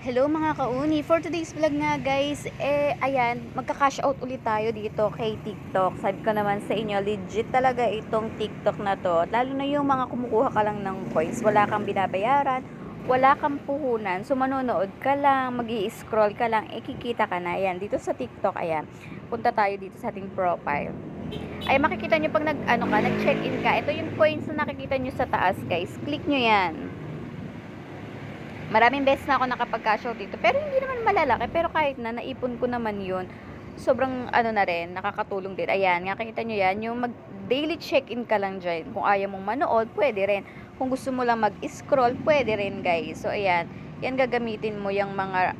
Hello mga kauni. For today's vlog nga guys, ayan, magka-cash out ulit tayo dito kay TikTok. Sabi ko naman sa inyo, legit talaga itong TikTok na to. Lalo na yung mga kumukuha ka lang ng coins, wala kang binabayaran, wala kang puhunan. So manonood ka lang, magi-scroll ka lang, kikita ka na. Ayan, dito sa TikTok, ayan. Punta tayo dito sa ating profile. Ay makikita nyo pag nag-check-in ka. Ito yung coins na nakikita nyo sa taas guys. Click nyo yan. Maraming beses na ako nakapag-cash out dito. Pero hindi naman malalaki. Pero kahit na, naipon ko naman yun. Sobrang ano na rin, nakakatulong din. Ayan, nakikita nyo yan. Yung mag-daily check-in ka lang dyan. Kung ayaw mong manood, pwede rin. Kung gusto mo lang mag-scroll, pwede rin guys. So, ayan. Yan gagamitin mo yung mga...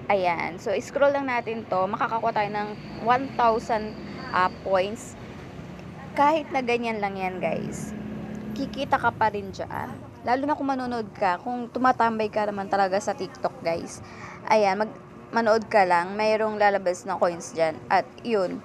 ayan. So, scroll lang natin to. Makakakuha tayo ng 1,000 points. Kahit na ganyan lang yan guys, kikita ka pa rin dyan. Lalo na kung manonood ka, kung tumatambay ka naman talaga sa TikTok, guys. Ayan, manood ka lang, mayroong lalabas na coins dyan. At yun,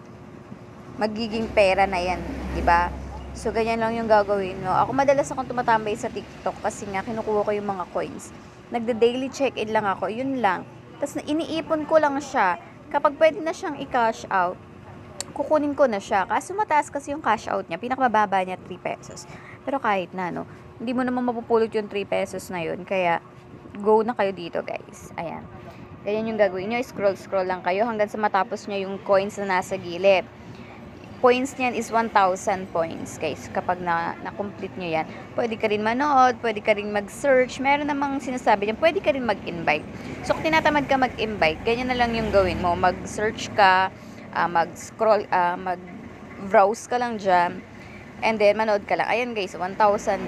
magiging pera na yan, di ba? So, ganyan lang yung gagawin mo. Ako madalas akong tumatambay sa TikTok kasi nga kinukuha ko yung mga coins. Nagda-daily check-in lang ako, yun lang. Tapos iniipon ko lang siya. Kapag pwede na siyang i-cash out, kukunin ko na siya. Kaso mataas kasi yung cash out niya. Pinakamababa niya 3 pesos. Pero kahit na, no, hindi mo naman mapupulot yung 3 pesos na yun. Kaya, go na kayo dito, guys. Ayan. Ganyan yung gagawin nyo. Scroll lang kayo hanggang sa matapos nyo yung coins na nasa gilid. Points niyan is 1,000 points, guys. Kapag na-complete nyo yan. Pwede ka rin manood, pwede ka rin mag-search. Meron namang sinasabi niyan, pwede ka rin mag-invite. So, kung tinatamad ka mag-invite, ganyan na lang yung gawin mo. Mag-search ka, mag-scroll, mag-browse ka lang dyan, and then manood ka lang. Ayan guys, 1,000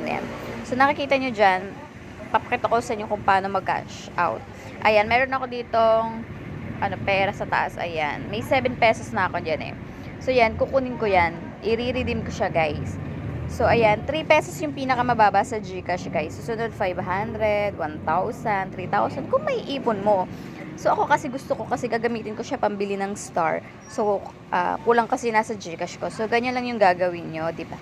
yan. So nakikita nyo dyan, papakita ko sa inyo kung paano mag-cash out. Ayan, meron ako ditong pera sa taas. Ayan, may 7 pesos na ako dyan eh. So yan, kukunin ko yan, i-redeem ko siya guys. So ayan, 3 pesos yung pinakamababa sa GCash guys. Susunod 500, 1,000, 3,000 kung may ipon mo. So, ako kasi gusto ko kasi gagamitin ko siya pambili ng star. So, kulang kasi nasa GCash ko. So, ganyan lang yung gagawin nyo, di ba?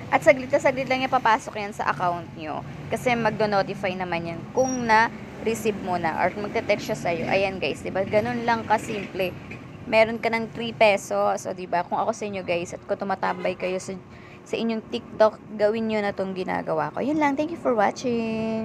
At saglit na saglit lang yan papasok yan sa account nyo. Kasi magdo-notify naman yan kung na-receive mo na or magte-text siya sa'yo. Ayan guys, di ba? Ganun lang kasimple. Meron ka ng 3 pesos. So, di ba? Kung ako sa inyo guys at kung tumatambay kayo sa inyong TikTok, gawin nyo na tong ginagawa ko. Yun lang. Thank you for watching.